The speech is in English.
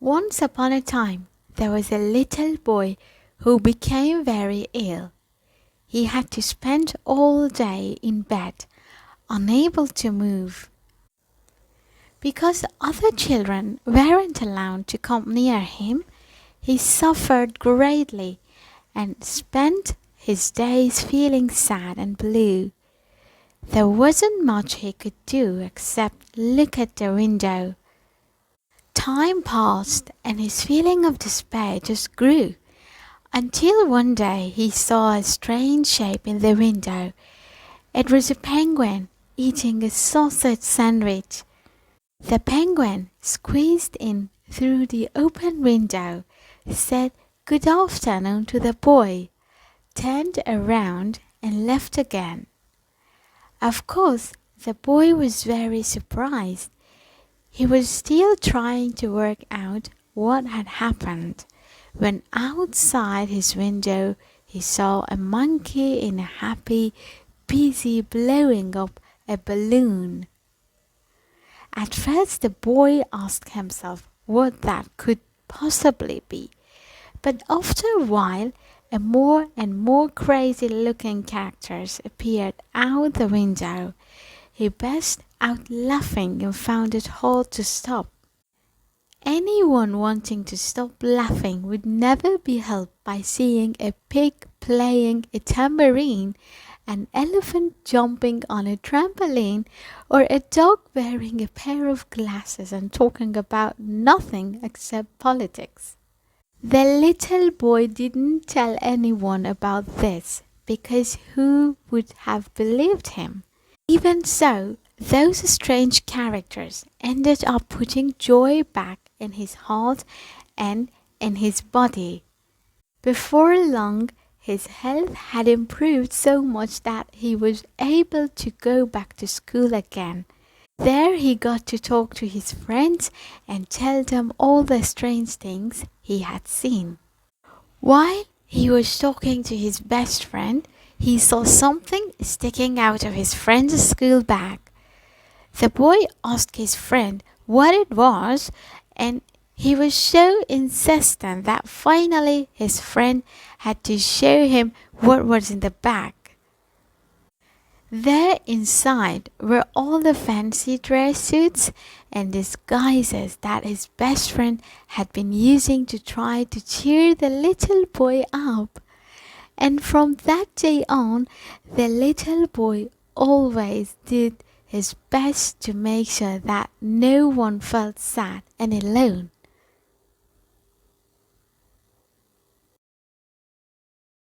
Once upon a time, there was a little boy who became very ill. He had to spend all day in bed, unable to move. Because other children weren't allowed to come near him, he suffered greatly and spent his days feeling sad and blue. There wasn't much he could do except look at the window. Time passed and his feeling of despair just grew, until one day he saw a strange shape in the window. It was a penguin eating a sausage sandwich. The penguin squeezed in through the open window, said good afternoon to the boy, turned around and left again. Of course, the boy was very surprised. He was still trying to work out what had happened when outside his window he saw a monkey in a happy, busy blowing up a balloon. At first the boy asked himself what that could possibly be, but after a while more and more crazy-looking characters appeared out the window. He burst out laughing and found it hard to stop. Anyone wanting to stop laughing would never be helped by seeing a pig playing a tambourine, an elephant jumping on a trampoline, or a dog wearing a pair of glasses and talking about nothing except politics. The little boy didn't tell anyone about this because who would have believed him? Even so, those strange characters ended up putting joy back in his heart and in his body. Before long, his health had improved so much that he was able to go back to school again. There he got to talk to his friends and tell them all the strange things he had seen. While he was talking to his best friend, he saw something sticking out of his friend's school bag. The boy asked his friend what it was, and he was so insistent that finally his friend had to show him what was in the bag. There inside were all the fancy dress suits and disguises that his best friend had been using to try to cheer the little boy up. And from that day on, the little boy always did his best to make sure that no one felt sad and alone.